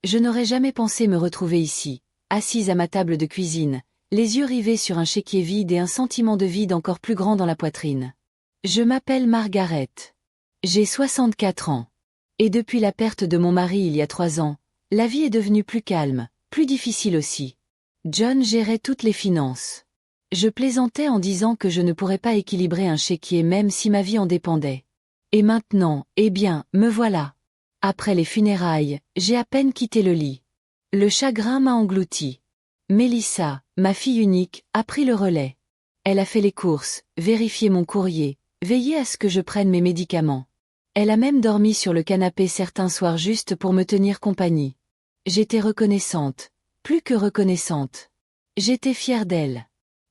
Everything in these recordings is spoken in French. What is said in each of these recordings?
Je n'aurais jamais pensé me retrouver ici, assise à ma table de cuisine, les yeux rivés sur un chéquier vide et un sentiment de vide encore plus grand dans la poitrine. Je m'appelle Margaret. J'ai 64 ans. Et depuis la perte de mon mari il y a 3 ans, la vie est devenue plus calme, plus difficile aussi. John gérait toutes les finances. Je plaisantais en disant que je ne pourrais pas équilibrer un chéquier même si ma vie en dépendait. Et maintenant, eh bien, me voilà. Après les funérailles, j'ai à peine quitté le lit. Le chagrin m'a englouti. Mélissa, ma fille unique, a pris le relais. Elle a fait les courses, vérifié mon courrier, veillé à ce que je prenne mes médicaments. Elle a même dormi sur le canapé certains soirs juste pour me tenir compagnie. J'étais reconnaissante, plus que reconnaissante. J'étais fière d'elle.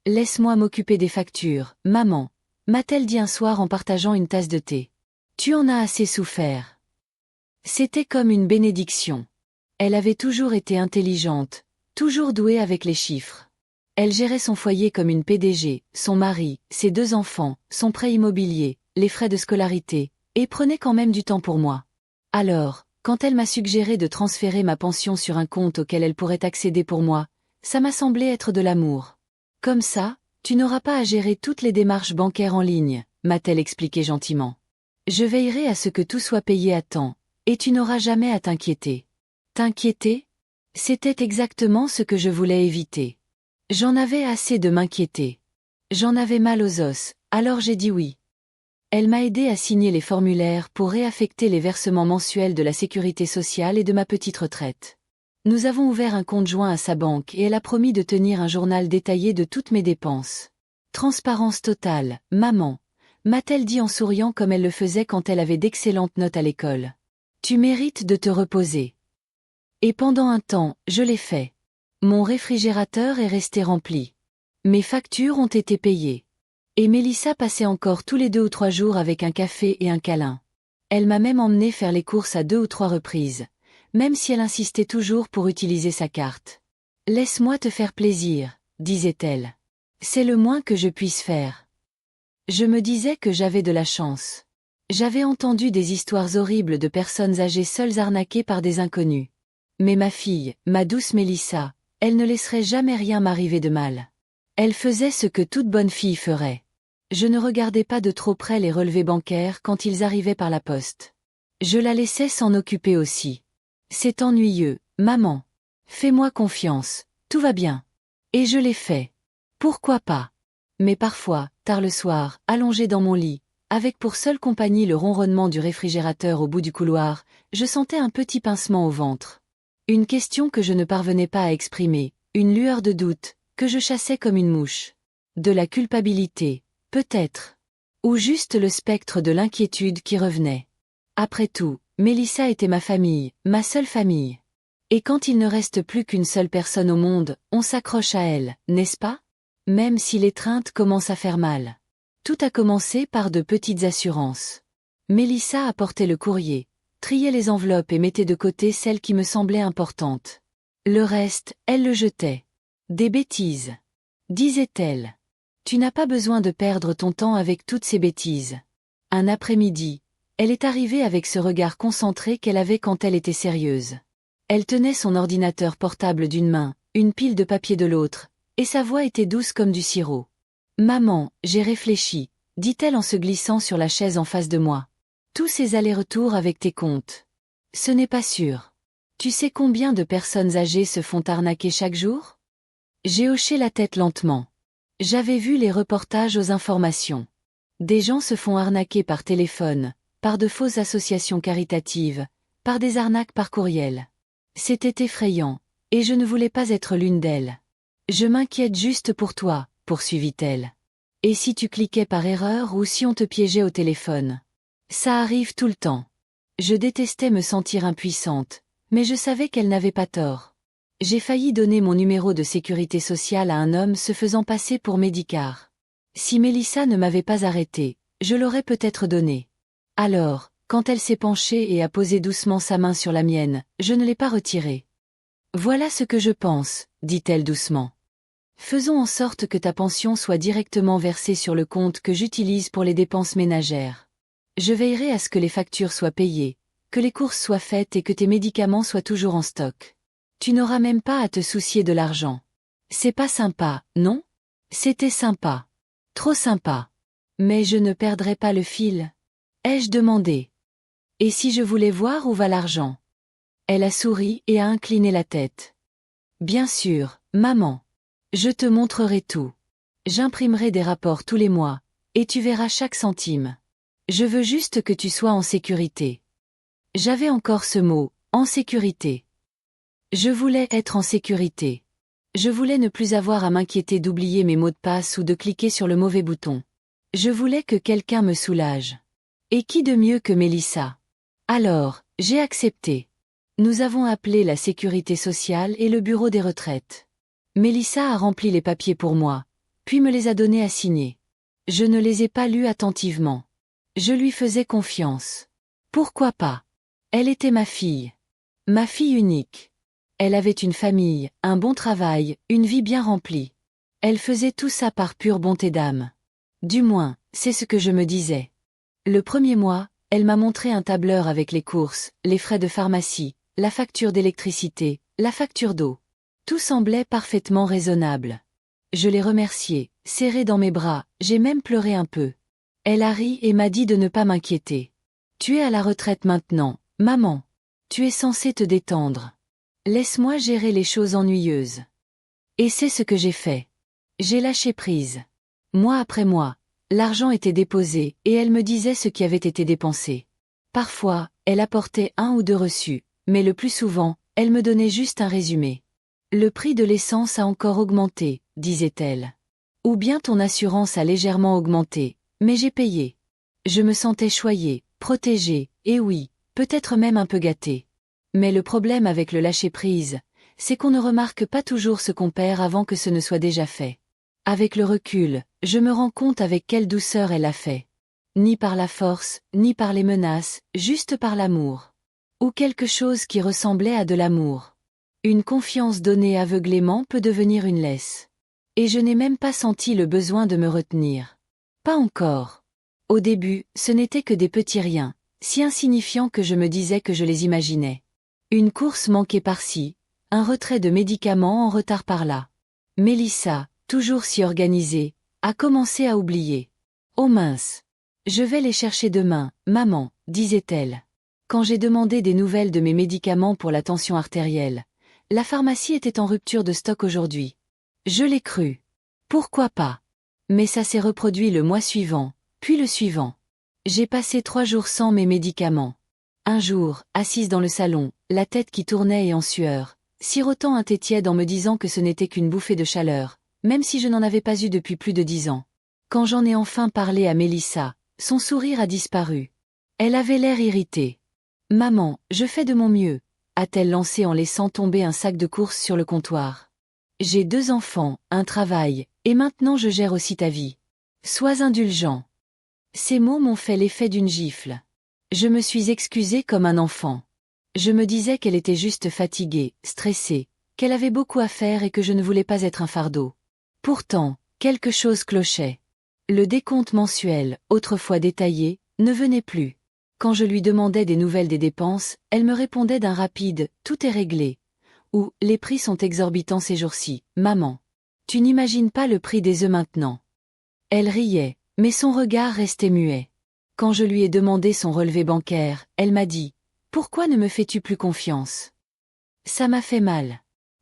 Laisse-moi m'occuper des factures, maman, m'a-t-elle dit un soir en partageant une tasse de thé. Tu en as assez souffert. C'était comme une bénédiction. Elle avait toujours été intelligente, toujours douée avec les chiffres. Elle gérait son foyer comme une PDG, son mari, ses 2 enfants, son prêt immobilier, les frais de scolarité, et prenait quand même du temps pour moi. Alors, quand elle m'a suggéré de transférer ma pension sur un compte auquel elle pourrait accéder pour moi, ça m'a semblé être de l'amour. Comme ça, tu n'auras pas à gérer toutes les démarches bancaires en ligne, m'a-t-elle expliqué gentiment. Je veillerai à ce que tout soit payé à temps, et tu n'auras jamais à t'inquiéter. T'inquiéter? C'était exactement ce que je voulais éviter. J'en avais assez de m'inquiéter. J'en avais mal aux os, alors j'ai dit oui. Elle m'a aidé à signer les formulaires pour réaffecter les versements mensuels de la sécurité sociale et de ma petite retraite. Nous avons ouvert un compte joint à sa banque et elle a promis de tenir un journal détaillé de toutes mes dépenses. Transparence totale, maman, m'a-t-elle dit en souriant comme elle le faisait quand elle avait d'excellentes notes à l'école. Tu mérites de te reposer. Et pendant un temps, je l'ai fait. Mon réfrigérateur est resté rempli. Mes factures ont été payées. Et Mélissa passait encore tous les 2 ou 3 jours avec un café et un câlin. Elle m'a même emmené faire les courses à 2 ou 3 reprises, même si elle insistait toujours pour utiliser sa carte. Laisse-moi te faire plaisir, disait-elle. C'est le moins que je puisse faire. Je me disais que j'avais de la chance. J'avais entendu des histoires horribles de personnes âgées seules arnaquées par des inconnus. Mais ma fille, ma douce Mélissa, elle ne laisserait jamais rien m'arriver de mal. Elle faisait ce que toute bonne fille ferait. Je ne regardais pas de trop près les relevés bancaires quand ils arrivaient par la poste. Je la laissais s'en occuper aussi. C'est ennuyeux, maman. Fais-moi confiance, tout va bien. Et je l'ai fait. Pourquoi pas? Mais parfois, tard le soir, allongée dans mon lit, avec pour seule compagnie le ronronnement du réfrigérateur au bout du couloir, je sentais un petit pincement au ventre. Une question que je ne parvenais pas à exprimer, une lueur de doute, que je chassais comme une mouche. De la culpabilité. Peut-être. Ou juste le spectre de l'inquiétude qui revenait. Après tout, Mélissa était ma famille, ma seule famille. Et quand il ne reste plus qu'une seule personne au monde, on s'accroche à elle, n'est-ce pas? Même si l'étreinte commence à faire mal. Tout a commencé par de petites assurances. Mélissa apportait le courrier, triait les enveloppes et mettait de côté celles qui me semblaient importantes. Le reste, elle le jetait. Des bêtises. Disait-elle. Tu n'as pas besoin de perdre ton temps avec toutes ces bêtises. Un après-midi, elle est arrivée avec ce regard concentré qu'elle avait quand elle était sérieuse. Elle tenait son ordinateur portable d'une main, une pile de papier de l'autre, et sa voix était douce comme du sirop. « Maman, j'ai réfléchi », dit-elle en se glissant sur la chaise en face de moi. « Tous ces allers-retours avec tes comptes. Ce n'est pas sûr. Tu sais combien de personnes âgées se font arnaquer chaque jour ?» J'ai hoché la tête lentement. J'avais vu les reportages aux informations. Des gens se font arnaquer par téléphone, par de fausses associations caritatives, par des arnaques par courriel. C'était effrayant, et je ne voulais pas être l'une d'elles. Je m'inquiète juste pour toi, poursuivit-elle. Et si tu cliquais par erreur ou si on te piégeait au téléphone? Ça arrive tout le temps. Je détestais me sentir impuissante, mais je savais qu'elle n'avait pas tort. J'ai failli donner mon numéro de sécurité sociale à un homme se faisant passer pour Médicare. Si Mélissa ne m'avait pas arrêté, je l'aurais peut-être donné. Alors, quand elle s'est penchée et a posé doucement sa main sur la mienne, je ne l'ai pas retirée. Voilà ce que je pense, dit-elle doucement. Faisons en sorte que ta pension soit directement versée sur le compte que j'utilise pour les dépenses ménagères. Je veillerai à ce que les factures soient payées, que les courses soient faites et que tes médicaments soient toujours en stock. Tu n'auras même pas à te soucier de l'argent. C'est pas sympa, non? C'était sympa. Trop sympa. Mais je ne perdrai pas le fil. Ai-je demandé. Et si je voulais voir où va l'argent? Elle a souri et a incliné la tête. Bien sûr, maman. Je te montrerai tout. J'imprimerai des rapports tous les mois, et tu verras chaque centime. Je veux juste que tu sois en sécurité. J'avais encore ce mot, en sécurité. Je voulais être en sécurité. Je voulais ne plus avoir à m'inquiéter d'oublier mes mots de passe ou de cliquer sur le mauvais bouton. Je voulais que quelqu'un me soulage. Et qui de mieux que Mélissa? Alors, j'ai accepté. Nous avons appelé la sécurité sociale et le bureau des retraites. Mélissa a rempli les papiers pour moi, puis me les a donnés à signer. Je ne les ai pas lus attentivement. Je lui faisais confiance. Pourquoi pas? Elle était ma fille. Ma fille unique. Elle avait une famille, un bon travail, une vie bien remplie. Elle faisait tout ça par pure bonté d'âme. Du moins, c'est ce que je me disais. Le premier mois, elle m'a montré un tableur avec les courses, les frais de pharmacie, la facture d'électricité, la facture d'eau. Tout semblait parfaitement raisonnable. Je l'ai remerciée, serrée dans mes bras, j'ai même pleuré un peu. Elle a ri et m'a dit de ne pas m'inquiéter. Tu es à la retraite maintenant, maman. Tu es censée te détendre. Laisse-moi gérer les choses ennuyeuses. Et c'est ce que j'ai fait. J'ai lâché prise. Mois après mois, l'argent était déposé et elle me disait ce qui avait été dépensé. Parfois, elle apportait 1 ou 2 reçus, mais le plus souvent, elle me donnait juste un résumé. Le prix de l'essence a encore augmenté, disait-elle. Ou bien ton assurance a légèrement augmenté, mais j'ai payé. Je me sentais choyée, protégée, et oui, peut-être même un peu gâtée. Mais le problème avec le lâcher-prise, c'est qu'on ne remarque pas toujours ce qu'on perd avant que ce ne soit déjà fait. Avec le recul, je me rends compte avec quelle douceur elle l'a fait. Ni par la force, ni par les menaces, juste par l'amour. Ou quelque chose qui ressemblait à de l'amour. Une confiance donnée aveuglément peut devenir une laisse. Et je n'ai même pas senti le besoin de me retenir. Pas encore. Au début, ce n'était que des petits riens, si insignifiants que je me disais que je les imaginais. Une course manquée par-ci, un retrait de médicaments en retard par-là. Mélissa, toujours si organisée, a commencé à oublier. Oh mince! Je vais les chercher demain, maman, disait-elle. Quand j'ai demandé des nouvelles de mes médicaments pour la tension artérielle, la pharmacie était en rupture de stock aujourd'hui. Je l'ai cru. Pourquoi pas? Mais ça s'est reproduit le mois suivant, puis le suivant. J'ai passé 3 jours sans mes médicaments. Un jour, assise dans le salon, la tête qui tournait et en sueur, sirotant un thé tiède en me disant que ce n'était qu'une bouffée de chaleur, même si je n'en avais pas eu depuis plus de 10 ans. Quand j'en ai enfin parlé à Mélissa, son sourire a disparu. Elle avait l'air irritée. « Maman, je fais de mon mieux », a-t-elle lancé en laissant tomber un sac de courses sur le comptoir. « J'ai 2 enfants, un travail, et maintenant je gère aussi ta vie. Sois indulgent. » Ces mots m'ont fait l'effet d'une gifle. Je me suis excusée comme un enfant. Je me disais qu'elle était juste fatiguée, stressée, qu'elle avait beaucoup à faire et que je ne voulais pas être un fardeau. Pourtant, quelque chose clochait. Le décompte mensuel, autrefois détaillé, ne venait plus. Quand je lui demandais des nouvelles des dépenses, elle me répondait d'un rapide « tout est réglé » ou « les prix sont exorbitants ces jours-ci, maman. Tu n'imagines pas le prix des œufs maintenant. » Elle riait, mais son regard restait muet. Quand je lui ai demandé son relevé bancaire, elle m'a dit « Pourquoi ne me fais-tu plus confiance ?» Ça m'a fait mal.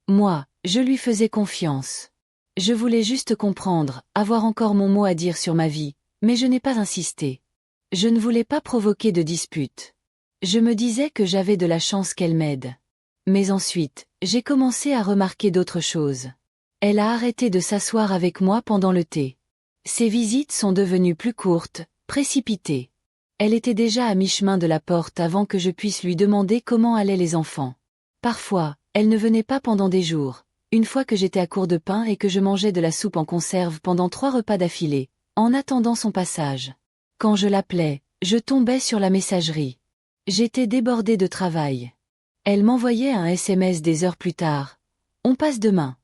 Moi, je lui faisais confiance. Je voulais juste comprendre, avoir encore mon mot à dire sur ma vie, mais je n'ai pas insisté. Je ne voulais pas provoquer de dispute. Je me disais que j'avais de la chance qu'elle m'aide. Mais ensuite, j'ai commencé à remarquer d'autres choses. Elle a arrêté de s'asseoir avec moi pendant le thé. Ses visites sont devenues plus courtes, précipitées. Elle était déjà à mi-chemin de la porte avant que je puisse lui demander comment allaient les enfants. Parfois, elle ne venait pas pendant des jours, une fois que j'étais à court de pain et que je mangeais de la soupe en conserve pendant 3 repas d'affilée, en attendant son passage. Quand je l'appelais, je tombais sur la messagerie. J'étais débordée de travail. Elle m'envoyait un SMS des heures plus tard. On passe demain.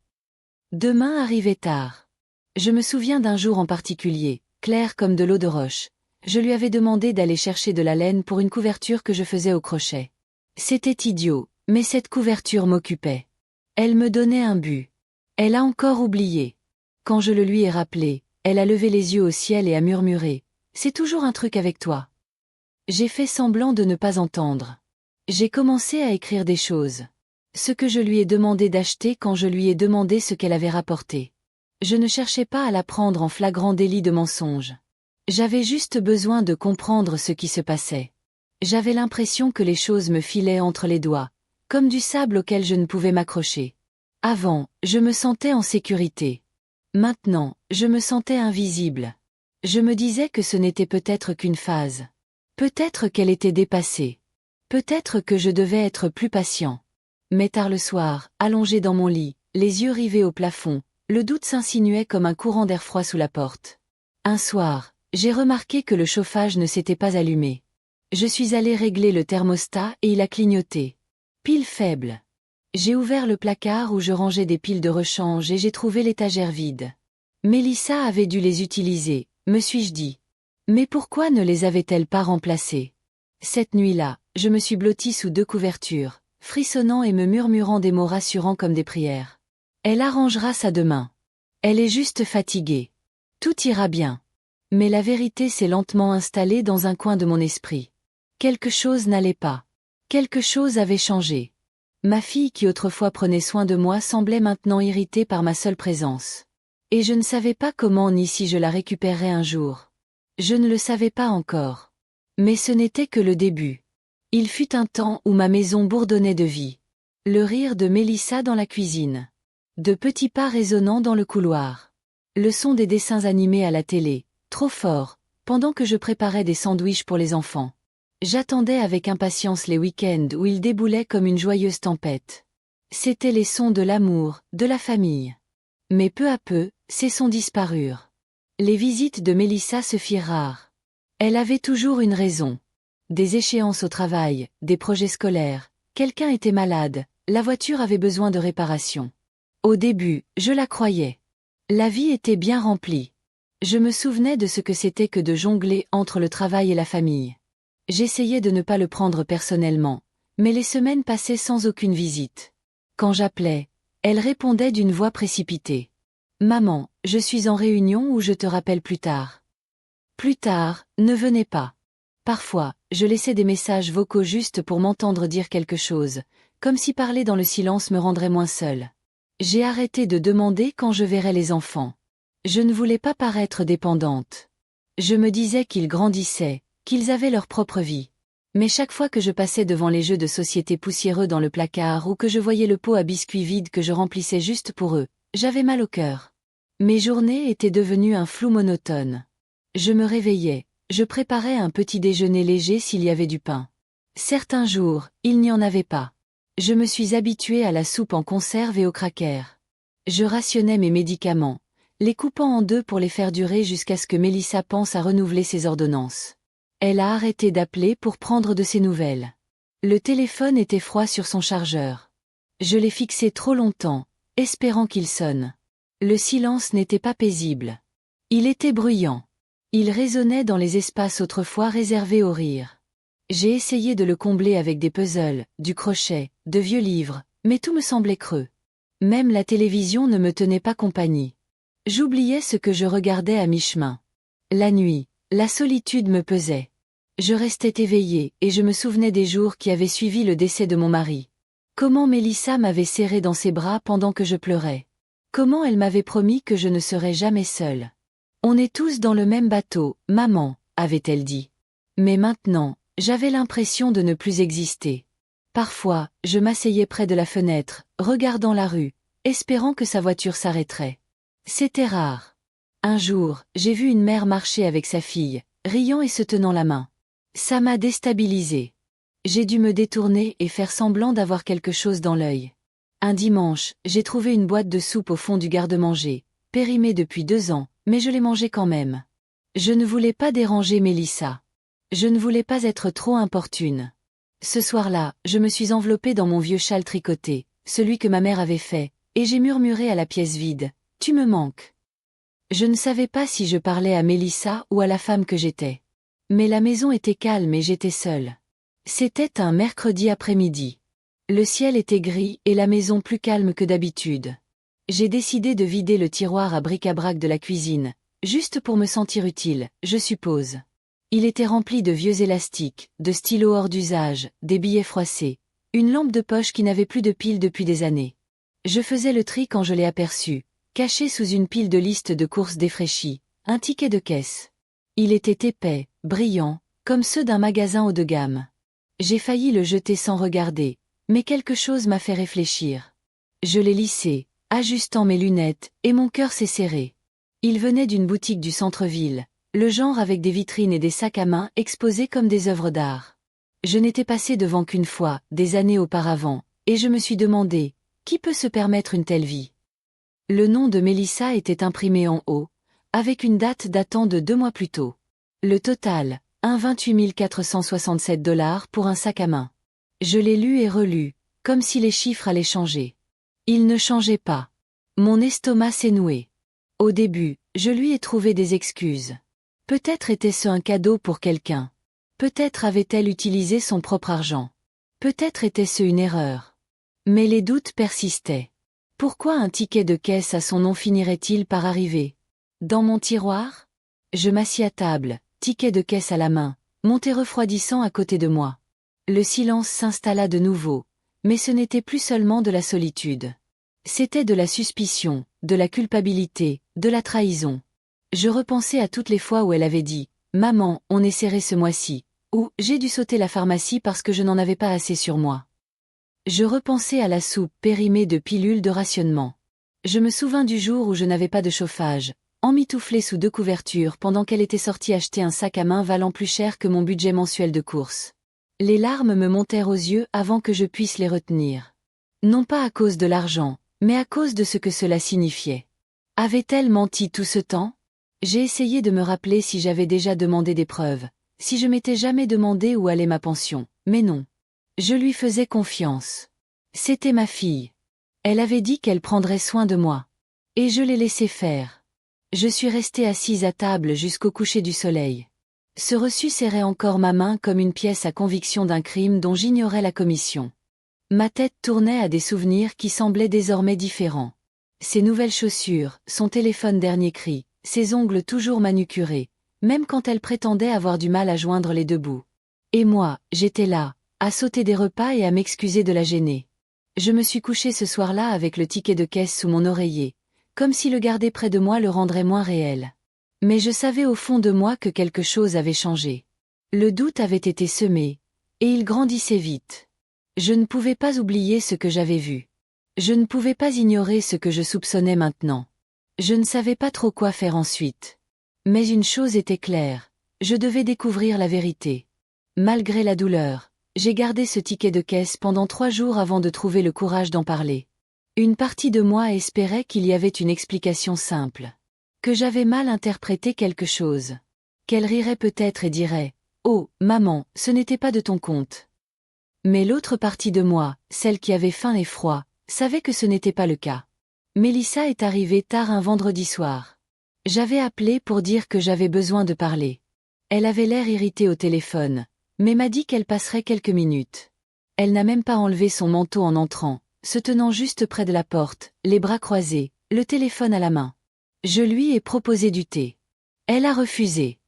Demain arrivait tard. Je me souviens d'un jour en particulier, clair comme de l'eau de roche. Je lui avais demandé d'aller chercher de la laine pour une couverture que je faisais au crochet. C'était idiot, mais cette couverture m'occupait. Elle me donnait un but. Elle a encore oublié. Quand je le lui ai rappelé, elle a levé les yeux au ciel et a murmuré « C'est toujours un truc avec toi ». J'ai fait semblant de ne pas entendre. J'ai commencé à écrire des choses. Ce que je lui ai demandé d'acheter quand je lui ai demandé ce qu'elle avait rapporté. Je ne cherchais pas à la prendre en flagrant délit de mensonge. J'avais juste besoin de comprendre ce qui se passait. J'avais l'impression que les choses me filaient entre les doigts, comme du sable auquel je ne pouvais m'accrocher. Avant, je me sentais en sécurité. Maintenant, je me sentais invisible. Je me disais que ce n'était peut-être qu'une phase. Peut-être qu'elle était dépassée. Peut-être que je devais être plus patient. Mais tard le soir, allongé dans mon lit, les yeux rivés au plafond, le doute s'insinuait comme un courant d'air froid sous la porte. Un soir, j'ai remarqué que le chauffage ne s'était pas allumé. Je suis allé régler le thermostat et il a clignoté. Pile faible. J'ai ouvert le placard où je rangeais des piles de rechange et j'ai trouvé l'étagère vide. Mélissa avait dû les utiliser, me suis-je dit. Mais pourquoi ne les avait-elle pas remplacées? Cette nuit-là, je me suis blotti sous 2 couvertures, frissonnant et me murmurant des mots rassurants comme des prières. Elle arrangera ça demain. Elle est juste fatiguée. Tout ira bien. Mais la vérité s'est lentement installée dans un coin de mon esprit. Quelque chose n'allait pas. Quelque chose avait changé. Ma fille qui autrefois prenait soin de moi semblait maintenant irritée par ma seule présence. Et je ne savais pas comment ni si je la récupérerais un jour. Je ne le savais pas encore. Mais ce n'était que le début. Il fut un temps où ma maison bourdonnait de vie. Le rire de Mélissa dans la cuisine. De petits pas résonnant dans le couloir. Le son des dessins animés à la télé, trop fort, pendant que je préparais des sandwichs pour les enfants. J'attendais avec impatience les week-ends où ils déboulaient comme une joyeuse tempête. C'étaient les sons de l'amour, de la famille. Mais peu à peu, ces sons disparurent. Les visites de Mélissa se firent rares. Elle avait toujours une raison. Des échéances au travail, des projets scolaires, quelqu'un était malade, la voiture avait besoin de réparation. Au début, je la croyais. La vie était bien remplie. Je me souvenais de ce que c'était que de jongler entre le travail et la famille. J'essayais de ne pas le prendre personnellement, mais les semaines passaient sans aucune visite. Quand j'appelais, elle répondait d'une voix précipitée. « Maman, je suis en réunion ou je te rappelle plus tard. » Plus tard, ne venez pas. Parfois, je laissais des messages vocaux juste pour m'entendre dire quelque chose, comme si parler dans le silence me rendrait moins seule. J'ai arrêté de demander quand je verrais les enfants. Je ne voulais pas paraître dépendante. Je me disais qu'ils grandissaient, qu'ils avaient leur propre vie. Mais chaque fois que je passais devant les jeux de société poussiéreux dans le placard ou que je voyais le pot à biscuits vide que je remplissais juste pour eux, j'avais mal au cœur. Mes journées étaient devenues un flou monotone. Je me réveillais, je préparais un petit déjeuner léger s'il y avait du pain. Certains jours, il n'y en avait pas. Je me suis habituée à la soupe en conserve et aux crackers. Je rationnais mes médicaments, les coupant en 2 pour les faire durer jusqu'à ce que Mélissa pense à renouveler ses ordonnances. Elle a arrêté d'appeler pour prendre de ses nouvelles. Le téléphone était froid sur son chargeur. Je l'ai fixé trop longtemps, espérant qu'il sonne. Le silence n'était pas paisible. Il était bruyant. Il résonnait dans les espaces autrefois réservés au rire. J'ai essayé de le combler avec des puzzles, du crochet, de vieux livres, mais tout me semblait creux. Même la télévision ne me tenait pas compagnie. J'oubliais ce que je regardais à mi-chemin. La nuit, la solitude me pesait. Je restais éveillée et je me souvenais des jours qui avaient suivi le décès de mon mari. Comment Mélissa m'avait serré dans ses bras pendant que je pleurais. Comment elle m'avait promis que je ne serais jamais seule. On est tous dans le même bateau, maman, avait-elle dit. Mais maintenant, j'avais l'impression de ne plus exister. Parfois, je m'asseyais près de la fenêtre, regardant la rue, espérant que sa voiture s'arrêterait. C'était rare. Un jour, j'ai vu une mère marcher avec sa fille, riant et se tenant la main. Ça m'a déstabilisée. J'ai dû me détourner et faire semblant d'avoir quelque chose dans l'œil. Un dimanche, j'ai trouvé une boîte de soupe au fond du garde-manger, périmée depuis 2 ans, mais je l'ai mangée quand même. Je ne voulais pas déranger Mélissa. Je ne voulais pas être trop importune. Ce soir-là, je me suis enveloppée dans mon vieux châle tricoté, celui que ma mère avait fait, et j'ai murmuré à la pièce vide, « Tu me manques ». Je ne savais pas si je parlais à Mélissa ou à la femme que j'étais. Mais la maison était calme et j'étais seule. C'était un mercredi après-midi. Le ciel était gris et la maison plus calme que d'habitude. J'ai décidé de vider le tiroir à bric-à-brac de la cuisine, juste pour me sentir utile, je suppose. Il était rempli de vieux élastiques, de stylos hors d'usage, des billets froissés, une lampe de poche qui n'avait plus de pile depuis des années. Je faisais le tri quand je l'ai aperçu, caché sous une pile de listes de courses défraîchies, un ticket de caisse. Il était épais, brillant, comme ceux d'un magasin haut de gamme. J'ai failli le jeter sans regarder, mais quelque chose m'a fait réfléchir. Je l'ai lissé, ajustant mes lunettes, et mon cœur s'est serré. Il venait d'une boutique du centre-ville, le genre avec des vitrines et des sacs à main exposés comme des œuvres d'art. Je n'étais passé devant qu'une fois, des années auparavant, et je me suis demandé, qui peut se permettre une telle vie? Le nom de Mélissa était imprimé en haut, avec une date datant de 2 mois plus tôt. Le total, 28 467 $ pour un sac à main. Je l'ai lu et relu, comme si les chiffres allaient changer. Ils ne changeaient pas. Mon estomac s'est noué. Au début, je lui ai trouvé des excuses. Peut-être était-ce un cadeau pour quelqu'un. Peut-être avait-elle utilisé son propre argent. Peut-être était-ce une erreur. Mais les doutes persistaient. Pourquoi un ticket de caisse à son nom finirait-il par arriver? Dans mon tiroir? Je m'assis à table, ticket de caisse à la main, mon thé refroidissant à côté de moi. Le silence s'installa de nouveau, mais ce n'était plus seulement de la solitude. C'était de la suspicion, de la culpabilité, de la trahison. Je repensais à toutes les fois où elle avait dit « Maman, on est serré ce mois-ci » ou « J'ai dû sauter la pharmacie parce que je n'en avais pas assez sur moi ». Je repensais à la soupe périmée de pilules de rationnement. Je me souvins du jour où je n'avais pas de chauffage, emmitouflée sous 2 couvertures pendant qu'elle était sortie acheter un sac à main valant plus cher que mon budget mensuel de courses. Les larmes me montèrent aux yeux avant que je puisse les retenir. Non pas à cause de l'argent, mais à cause de ce que cela signifiait. Avait-elle menti tout ce temps? J'ai essayé de me rappeler si j'avais déjà demandé des preuves, si je m'étais jamais demandé où allait ma pension, mais non. Je lui faisais confiance. C'était ma fille. Elle avait dit qu'elle prendrait soin de moi. Et je l'ai laissé faire. Je suis restée assise à table jusqu'au coucher du soleil. Ce reçu serrait encore ma main comme une pièce à conviction d'un crime dont j'ignorais la commission. Ma tête tournait à des souvenirs qui semblaient désormais différents. Ses nouvelles chaussures, son téléphone dernier cri, ses ongles toujours manucurés, même quand elle prétendait avoir du mal à joindre les 2 bouts. Et moi, j'étais là, à sauter des repas et à m'excuser de la gêner. Je me suis couchée ce soir-là avec le ticket de caisse sous mon oreiller, comme si le garder près de moi le rendrait moins réel. Mais je savais au fond de moi que quelque chose avait changé. Le doute avait été semé, et il grandissait vite. Je ne pouvais pas oublier ce que j'avais vu. Je ne pouvais pas ignorer ce que je soupçonnais maintenant. Je ne savais pas trop quoi faire ensuite. Mais une chose était claire, je devais découvrir la vérité. Malgré la douleur, j'ai gardé ce ticket de caisse pendant 3 jours avant de trouver le courage d'en parler. Une partie de moi espérait qu'il y avait une explication simple. Que j'avais mal interprété quelque chose. Qu'elle rirait peut-être et dirait « Oh, maman, ce n'était pas de ton compte ». Mais l'autre partie de moi, celle qui avait faim et froid, savait que ce n'était pas le cas. Mélissa est arrivée tard un vendredi soir. J'avais appelé pour dire que j'avais besoin de parler. Elle avait l'air irritée au téléphone, mais m'a dit qu'elle passerait quelques minutes. Elle n'a même pas enlevé son manteau en entrant, se tenant juste près de la porte, les bras croisés, le téléphone à la main. Je lui ai proposé du thé. Elle a refusé.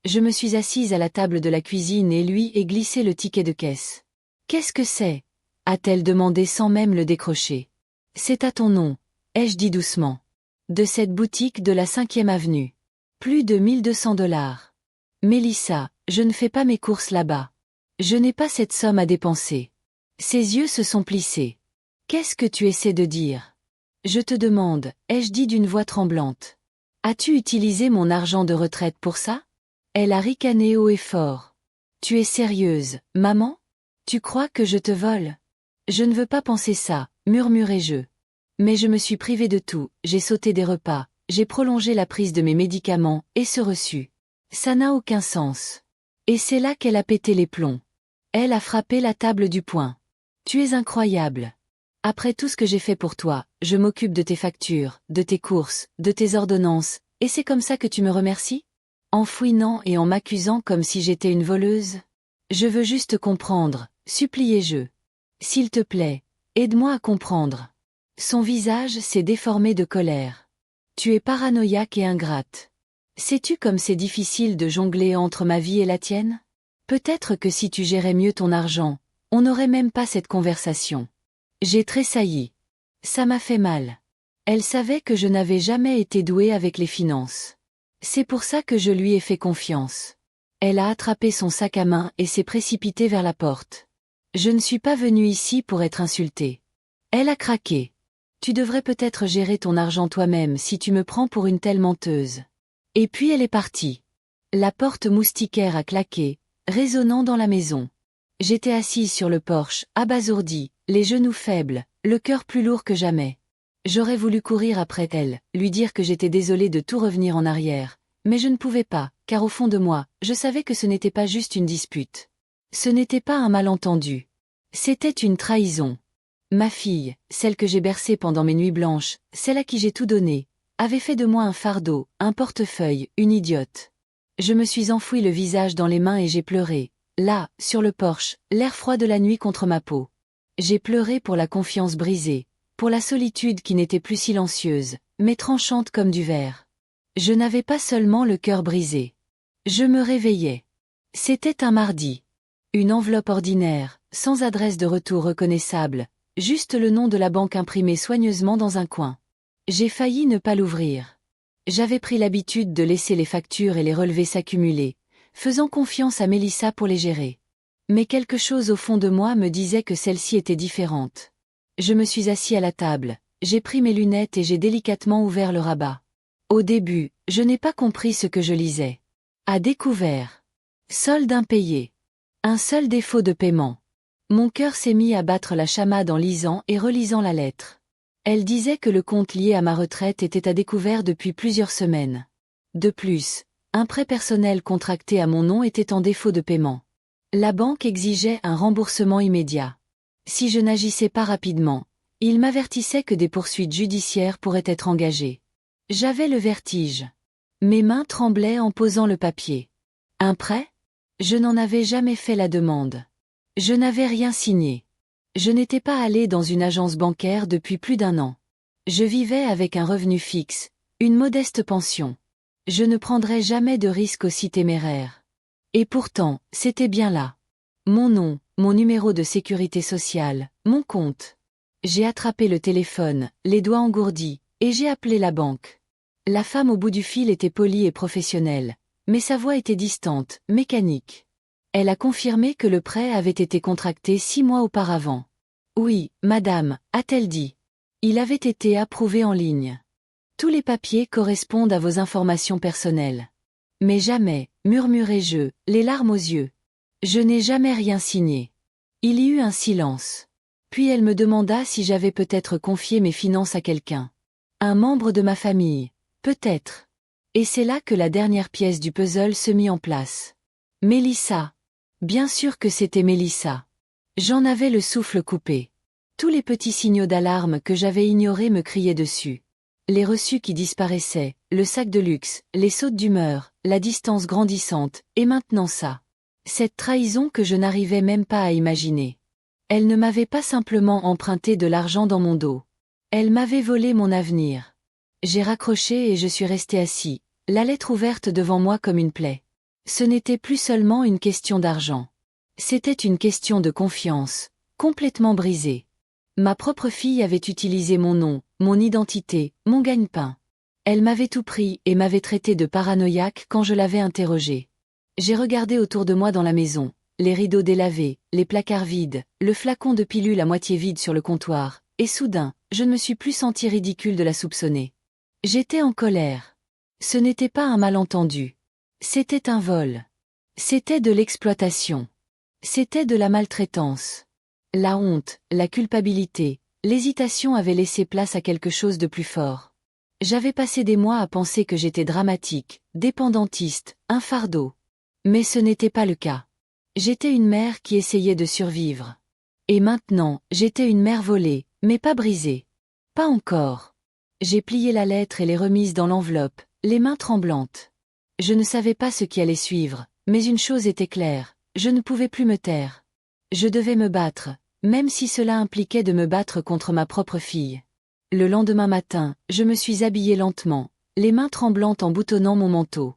Je me suis assise à la table de la cuisine et lui ai glissé le ticket de caisse. « Qu'est-ce que c'est » a-t-elle demandé sans même le décrocher. « C'est à ton nom » ai-je dit doucement. « De cette boutique de la 5e avenue. Plus de 1200 $. Mélissa, je ne fais pas mes courses là-bas. Je n'ai pas cette somme à dépenser. » Ses yeux se sont plissés. « Qu'est-ce que tu essaies de dire ? » Je te demande, ai-je dit d'une voix tremblante. As-tu utilisé mon argent de retraite pour ça? Elle a ricané haut et fort. Tu es sérieuse, maman? Tu crois que je te vole? Je ne veux pas penser ça, murmurai-je. Mais je me suis privée de tout, j'ai sauté des repas, j'ai prolongé la prise de mes médicaments, et ce reçu. Ça n'a aucun sens. Et c'est là qu'elle a pété les plombs. Elle a frappé la table du poing. Tu es incroyable. Après tout ce que j'ai fait pour toi, je m'occupe de tes factures, de tes courses, de tes ordonnances, et c'est comme ça que tu me remercies? En fouinant et en m'accusant comme si j'étais une voleuse? Je veux juste comprendre, suppliai-je. S'il te plaît, aide-moi à comprendre. Son visage s'est déformé de colère. Tu es paranoïaque et ingrate. Sais-tu comme c'est difficile de jongler entre ma vie et la tienne? Peut-être que si tu gérais mieux ton argent, on n'aurait même pas cette conversation. J'ai tressailli. Ça m'a fait mal. Elle savait que je n'avais jamais été douée avec les finances. C'est pour ça que je lui ai fait confiance. Elle a attrapé son sac à main et s'est précipitée vers la porte. Je ne suis pas venue ici pour être insultée. Elle a craqué. Tu devrais peut-être gérer ton argent toi-même si tu me prends pour une telle menteuse. Et puis elle est partie. La porte moustiquaire a claqué, résonnant dans la maison. J'étais assise sur le porche, abasourdie, les genoux faibles, le cœur plus lourd que jamais. J'aurais voulu courir après elle, lui dire que j'étais désolée de tout revenir en arrière, mais je ne pouvais pas, car au fond de moi, je savais que ce n'était pas juste une dispute. Ce n'était pas un malentendu. C'était une trahison. Ma fille, celle que j'ai bercée pendant mes nuits blanches, celle à qui j'ai tout donné, avait fait de moi un fardeau, un portefeuille, une idiote. Je me suis enfouie le visage dans les mains et j'ai pleuré, là, sur le porche, l'air froid de la nuit contre ma peau. J'ai pleuré pour la confiance brisée, pour la solitude qui n'était plus silencieuse, mais tranchante comme du verre. Je n'avais pas seulement le cœur brisé. Je me réveillais. C'était un mardi. Une enveloppe ordinaire, sans adresse de retour reconnaissable, juste le nom de la banque imprimé soigneusement dans un coin. J'ai failli ne pas l'ouvrir. J'avais pris l'habitude de laisser les factures et les relevés s'accumuler, faisant confiance à Mélissa pour les gérer. Mais quelque chose au fond de moi me disait que celle-ci était différente. Je me suis assis à la table, j'ai pris mes lunettes et j'ai délicatement ouvert le rabat. Au début, je n'ai pas compris ce que je lisais. À découvert. Solde impayé. Un seul défaut de paiement. Mon cœur s'est mis à battre la chamade en lisant et relisant la lettre. Elle disait que le compte lié à ma retraite était à découvert depuis plusieurs semaines. De plus, un prêt personnel contracté à mon nom était en défaut de paiement. La banque exigeait un remboursement immédiat. Si je n'agissais pas rapidement, il m'avertissait que des poursuites judiciaires pourraient être engagées. J'avais le vertige. Mes mains tremblaient en posant le papier. Un prêt? Je n'en avais jamais fait la demande. Je n'avais rien signé. Je n'étais pas allé dans une agence bancaire depuis plus d'1 an. Je vivais avec un revenu fixe, une modeste pension. Je ne prendrais jamais de risque aussi téméraire. Et pourtant, c'était bien là. Mon nom, mon numéro de sécurité sociale, mon compte. J'ai attrapé le téléphone, les doigts engourdis, et j'ai appelé la banque. La femme au bout du fil était polie et professionnelle, mais sa voix était distante, mécanique. Elle a confirmé que le prêt avait été contracté 6 mois auparavant. Oui, madame, a-t-elle dit. Il avait été approuvé en ligne. Tous les papiers correspondent à vos informations personnelles. Mais jamais, murmurai-je, les larmes aux yeux. Je n'ai jamais rien signé. Il y eut un silence. Puis elle me demanda si j'avais peut-être confié mes finances à quelqu'un. Un membre de ma famille, peut-être. Et c'est là que la dernière pièce du puzzle se mit en place. Mélissa. Bien sûr que c'était Mélissa. J'en avais le souffle coupé. Tous les petits signaux d'alarme que j'avais ignorés me criaient dessus. Les reçus qui disparaissaient, le sac de luxe, les sautes d'humeur, la distance grandissante, et maintenant ça. Cette trahison que je n'arrivais même pas à imaginer. Elle ne m'avait pas simplement emprunté de l'argent dans mon dos. Elle m'avait volé mon avenir. J'ai raccroché et je suis resté assis, la lettre ouverte devant moi comme une plaie. Ce n'était plus seulement une question d'argent. C'était une question de confiance, complètement brisée. Ma propre fille avait utilisé mon nom, mon identité, mon gagne-pain. Elle m'avait tout pris et m'avait traité de paranoïaque quand je l'avais interrogée. J'ai regardé autour de moi dans la maison, les rideaux délavés, les placards vides, le flacon de pilule à moitié vide sur le comptoir, et soudain, je ne me suis plus senti ridicule de la soupçonner. J'étais en colère. Ce n'était pas un malentendu. C'était un vol. C'était de l'exploitation. C'était de la maltraitance. La honte, la culpabilité, l'hésitation avaient laissé place à quelque chose de plus fort. J'avais passé des mois à penser que j'étais dramatique, dépendantiste, un fardeau. Mais ce n'était pas le cas. J'étais une mère qui essayait de survivre. Et maintenant, j'étais une mère volée, mais pas brisée. Pas encore. J'ai plié la lettre et l'ai remise dans l'enveloppe, les mains tremblantes. Je ne savais pas ce qui allait suivre, mais une chose était claire, je ne pouvais plus me taire. Je devais me battre, même si cela impliquait de me battre contre ma propre fille. Le lendemain matin, je me suis habillée lentement, les mains tremblantes en boutonnant mon manteau.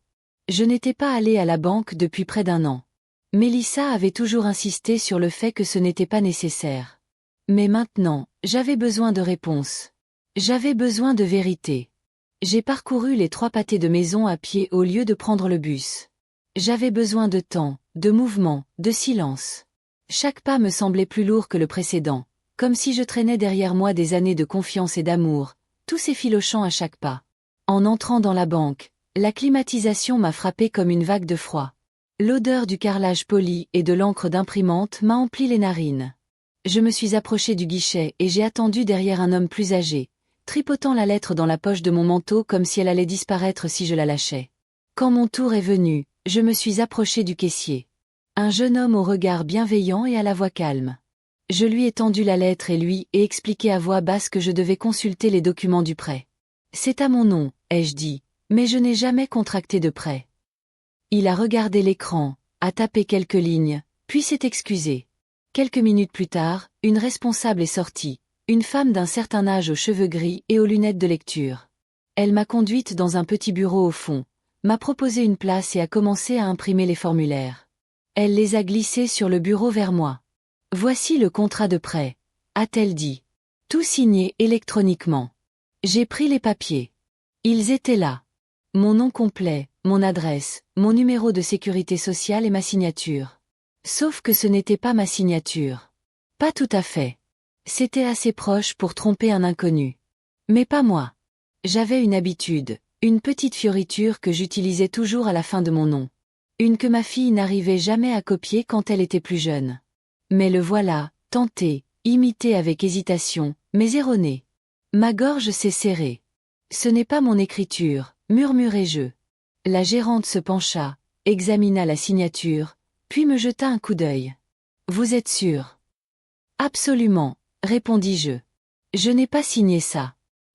Je n'étais pas allée à la banque depuis près d'1 an. Mélissa avait toujours insisté sur le fait que ce n'était pas nécessaire. Mais maintenant, j'avais besoin de réponses. J'avais besoin de vérité. J'ai parcouru les 3 pâtés de maison à pied au lieu de prendre le bus. J'avais besoin de temps, de mouvement, de silence. Chaque pas me semblait plus lourd que le précédent, comme si je traînais derrière moi des années de confiance et d'amour, tous effilochant à chaque pas. En entrant dans la banque, la climatisation m'a frappé comme une vague de froid. L'odeur du carrelage poli et de l'encre d'imprimante m'a empli les narines. Je me suis approchée du guichet et j'ai attendu derrière un homme plus âgé, tripotant la lettre dans la poche de mon manteau comme si elle allait disparaître si je la lâchais. Quand mon tour est venu, je me suis approchée du caissier. Un jeune homme au regard bienveillant et à la voix calme. Je lui ai tendu la lettre et lui ai expliqué à voix basse que je devais consulter les documents du prêt. C'est à mon nom, ai-je dit, mais je n'ai jamais contracté de prêt. Il a regardé l'écran, a tapé quelques lignes, puis s'est excusé. Quelques minutes plus tard, une responsable est sortie, une femme d'un certain âge aux cheveux gris et aux lunettes de lecture. Elle m'a conduite dans un petit bureau au fond, m'a proposé une place et a commencé à imprimer les formulaires. Elle les a glissés sur le bureau vers moi. « Voici le contrat de prêt », a-t-elle dit. Tout signé électroniquement. J'ai pris les papiers. Ils étaient là. Mon nom complet, mon adresse, mon numéro de sécurité sociale et ma signature. Sauf que ce n'était pas ma signature. Pas tout à fait. C'était assez proche pour tromper un inconnu. Mais pas moi. J'avais une habitude, une petite fioriture que j'utilisais toujours à la fin de mon nom. Une que ma fille n'arrivait jamais à copier quand elle était plus jeune. Mais le voilà, tenté, imité avec hésitation, mais erroné. Ma gorge s'est serrée. Ce n'est pas mon écriture, murmurai-je. La gérante se pencha, examina la signature, puis me jeta un coup d'œil. Vous êtes sûr? Absolument, répondis-je. Je n'ai pas signé ça.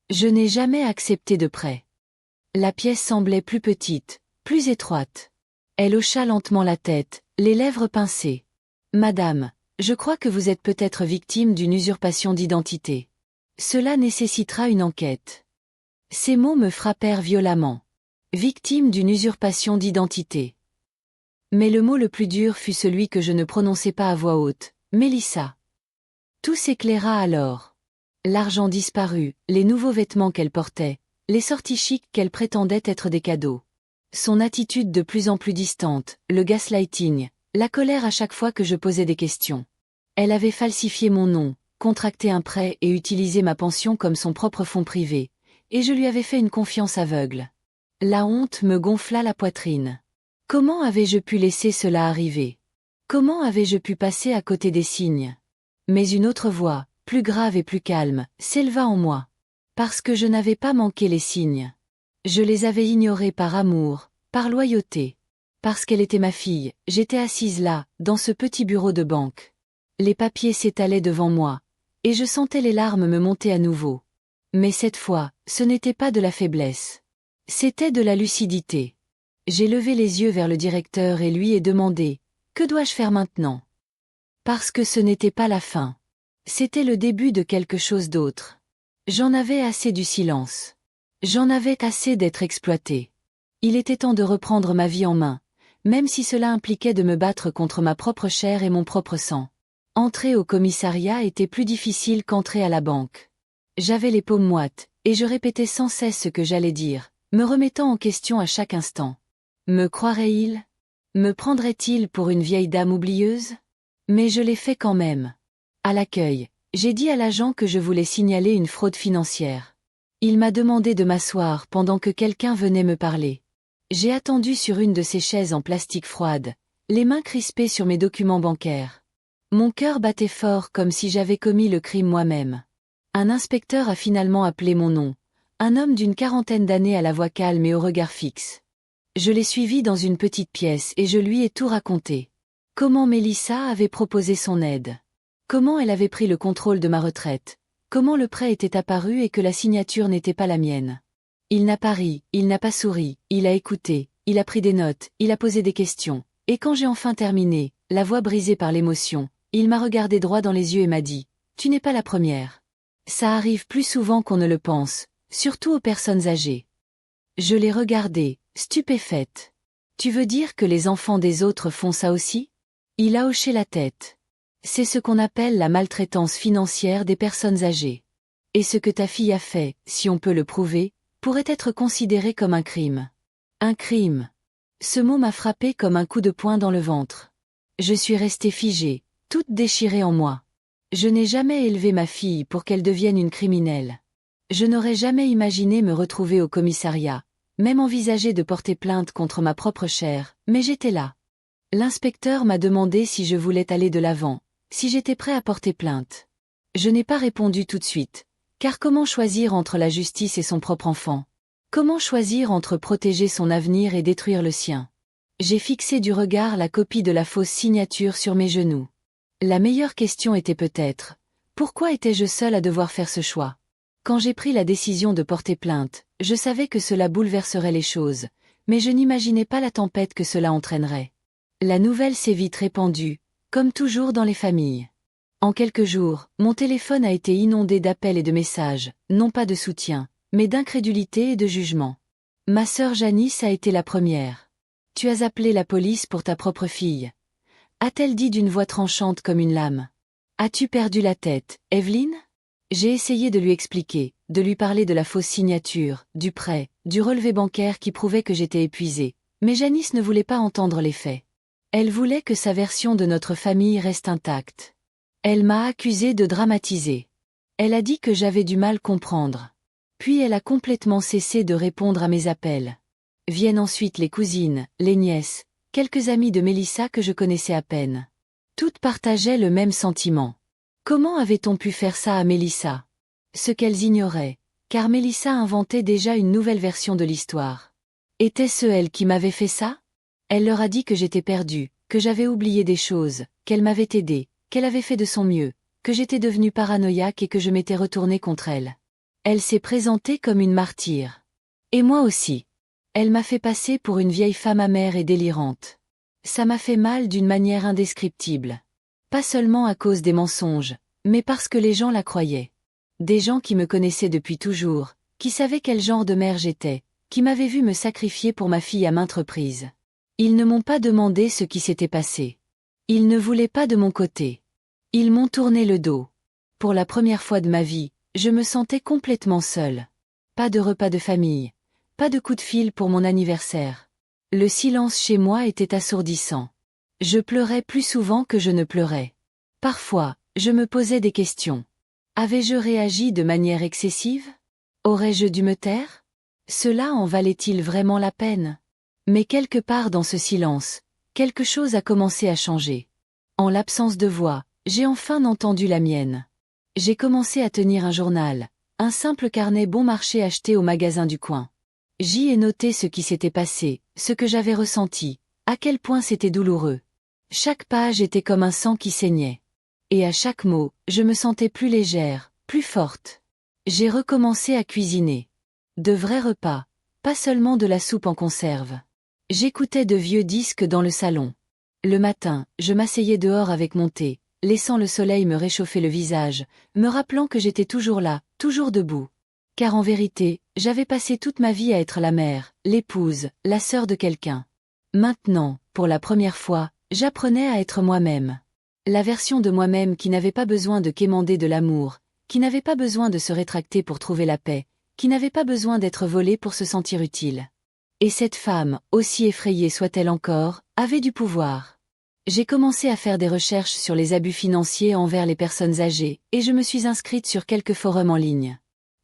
Je n'ai jamais accepté de prêt. La pièce semblait plus petite, plus étroite. Elle hocha lentement la tête, les lèvres pincées. Madame, je crois que vous êtes peut-être victime d'une usurpation d'identité. Cela nécessitera une enquête. Ces mots me frappèrent violemment. Victime d'une usurpation d'identité. Mais le mot le plus dur fut celui que je ne prononçai pas à voix haute, Mélissa. Tout s'éclaira alors. L'argent disparut, les nouveaux vêtements qu'elle portait, les sorties chics qu'elle prétendait être des cadeaux. Son attitude de plus en plus distante, le gaslighting, la colère à chaque fois que je posais des questions. Elle avait falsifié mon nom, contracté un prêt et utilisé ma pension comme son propre fonds privé, et je lui avais fait une confiance aveugle. La honte me gonfla la poitrine. Comment avais-je pu laisser cela arriver? Comment avais-je pu passer à côté des signes? Mais une autre voix, plus grave et plus calme, s'éleva en moi. Parce que je n'avais pas manqué les signes. Je les avais ignorés par amour, par loyauté. Parce qu'elle était ma fille, j'étais assise là, dans ce petit bureau de banque. Les papiers s'étalaient devant moi, et je sentais les larmes me monter à nouveau. Mais cette fois, ce n'était pas de la faiblesse. C'était de la lucidité. J'ai levé les yeux vers le directeur et lui ai demandé « Que dois-je faire maintenant ?» Parce que ce n'était pas la fin. C'était le début de quelque chose d'autre. J'en avais assez du silence. J'en avais assez d'être exploitée. Il était temps de reprendre ma vie en main, même si cela impliquait de me battre contre ma propre chair et mon propre sang. Entrer au commissariat était plus difficile qu'entrer à la banque. J'avais les paumes moites, et je répétais sans cesse ce que j'allais dire, me remettant en question à chaque instant. Me croirait-il? Me prendrait-il pour une vieille dame oublieuse? Mais je l'ai fait quand même. À l'accueil, j'ai dit à l'agent que je voulais signaler une fraude financière. Il m'a demandé de m'asseoir pendant que quelqu'un venait me parler. J'ai attendu sur une de ces chaises en plastique froide, les mains crispées sur mes documents bancaires. Mon cœur battait fort comme si j'avais commis le crime moi-même. Un inspecteur a finalement appelé mon nom, un homme d'une 40aine d'années à la voix calme et au regard fixe. Je l'ai suivi dans une petite pièce et je lui ai tout raconté. Comment Mélissa avait proposé son aide. Comment elle avait pris le contrôle de ma retraite. Comment le prêt était apparu et que la signature n'était pas la mienne. Il n'a pas ri, il n'a pas souri, il a écouté, il a pris des notes, il a posé des questions. Et quand j'ai enfin terminé, la voix brisée par l'émotion, il m'a regardé droit dans les yeux et m'a dit « Tu n'es pas la première. Ça arrive plus souvent qu'on ne le pense, surtout aux personnes âgées. » Je l'ai regardé, stupéfaite. « Tu veux dire que les enfants des autres font ça aussi ?» Il a hoché la tête. « C'est ce qu'on appelle la maltraitance financière des personnes âgées. Et ce que ta fille a fait, si on peut le prouver, pourrait être considéré comme un crime. » Un crime. Ce mot m'a frappé comme un coup de poing dans le ventre. Je suis restée figée, toute déchirée en moi. Je n'ai jamais élevé ma fille pour qu'elle devienne une criminelle. Je n'aurais jamais imaginé me retrouver au commissariat, même envisagé de porter plainte contre ma propre chair, mais j'étais là. L'inspecteur m'a demandé si je voulais aller de l'avant, si j'étais prêt à porter plainte. Je n'ai pas répondu tout de suite, car comment choisir entre la justice et son propre enfant ? Comment choisir entre protéger son avenir et détruire le sien ? J'ai fixé du regard la copie de la fausse signature sur mes genoux. La meilleure question était peut-être, pourquoi étais-je seule à devoir faire ce choix ? Quand j'ai pris la décision de porter plainte, je savais que cela bouleverserait les choses, mais je n'imaginais pas la tempête que cela entraînerait. La nouvelle s'est vite répandue, comme toujours dans les familles. En quelques jours, mon téléphone a été inondé d'appels et de messages, non pas de soutien, mais d'incrédulité et de jugement. Ma sœur Janice a été la première. « Tu as appelé la police pour ta propre fille ?» a-t-elle dit d'une voix tranchante comme une lame. « As-tu perdu la tête, Evelyne ?» J'ai essayé de lui expliquer, de lui parler de la fausse signature, du prêt, du relevé bancaire qui prouvait que j'étais épuisée, mais Janice ne voulait pas entendre les faits. Elle voulait que sa version de notre famille reste intacte. Elle m'a accusée de dramatiser. Elle a dit que j'avais du mal comprendre. Puis elle a complètement cessé de répondre à mes appels. Viennent ensuite les cousines, les nièces, quelques amies de Mélissa que je connaissais à peine. Toutes partageaient le même sentiment. Comment avait-on pu faire ça à Mélissa ? Ce qu'elles ignoraient, car Mélissa inventait déjà une nouvelle version de l'histoire. Était-ce elle qui m'avait fait ça ? Elle leur a dit que j'étais perdue, que j'avais oublié des choses, qu'elle m'avait aidée, qu'elle avait fait de son mieux, que j'étais devenue paranoïaque et que je m'étais retournée contre elle. Elle s'est présentée comme une martyre. Et moi aussi. Elle m'a fait passer pour une vieille femme amère et délirante. Ça m'a fait mal d'une manière indescriptible. Pas seulement à cause des mensonges, mais parce que les gens la croyaient. Des gens qui me connaissaient depuis toujours, qui savaient quel genre de mère j'étais, qui m'avaient vu me sacrifier pour ma fille à maintes reprises. Ils ne m'ont pas demandé ce qui s'était passé. Ils ne voulaient pas de mon côté. Ils m'ont tourné le dos. Pour la première fois de ma vie, je me sentais complètement seule. Pas de repas de famille. Pas de coup de fil pour mon anniversaire. Le silence chez moi était assourdissant. Je pleurais plus souvent que je ne pleurais. Parfois, je me posais des questions. Avais-je réagi de manière excessive ? Aurais-je dû me taire ? Cela en valait-il vraiment la peine ? Mais quelque part dans ce silence, quelque chose a commencé à changer. En l'absence de voix, j'ai enfin entendu la mienne. J'ai commencé à tenir un journal, un simple carnet bon marché acheté au magasin du coin. J'y ai noté ce qui s'était passé, ce que j'avais ressenti, à quel point c'était douloureux. Chaque page était comme un sang qui saignait. Et à chaque mot, je me sentais plus légère, plus forte. J'ai recommencé à cuisiner. De vrais repas, pas seulement de la soupe en conserve. J'écoutais de vieux disques dans le salon. Le matin, je m'asseyais dehors avec mon thé, laissant le soleil me réchauffer le visage, me rappelant que j'étais toujours là, toujours debout. Car en vérité, j'avais passé toute ma vie à être la mère, l'épouse, la sœur de quelqu'un. Maintenant, pour la première fois, j'apprenais à être moi-même. La version de moi-même qui n'avait pas besoin de quémander de l'amour, qui n'avait pas besoin de se rétracter pour trouver la paix, qui n'avait pas besoin d'être volée pour se sentir utile. Et cette femme, aussi effrayée soit-elle encore, avait du pouvoir. J'ai commencé à faire des recherches sur les abus financiers envers les personnes âgées, et je me suis inscrite sur quelques forums en ligne.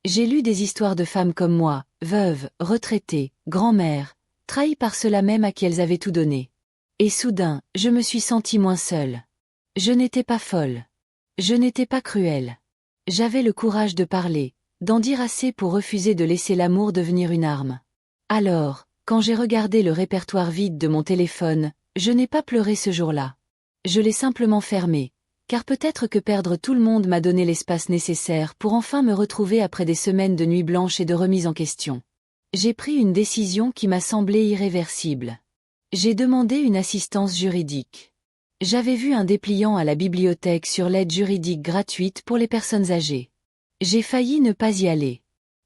J'ai lu des histoires de femmes comme moi, veuves, retraitées, grand-mères, trahies par ceux-là même à qui elles avaient tout donné. Et soudain, je me suis sentie moins seule. Je n'étais pas folle. Je n'étais pas cruelle. J'avais le courage de parler, d'en dire assez pour refuser de laisser l'amour devenir une arme. Alors, quand j'ai regardé le répertoire vide de mon téléphone, je n'ai pas pleuré ce jour-là. Je l'ai simplement fermé, car peut-être que perdre tout le monde m'a donné l'espace nécessaire pour enfin me retrouver après des semaines de nuit blanche et de remise en question. J'ai pris une décision qui m'a semblé irréversible. J'ai demandé une assistance juridique. J'avais vu un dépliant à la bibliothèque sur l'aide juridique gratuite pour les personnes âgées. J'ai failli ne pas y aller.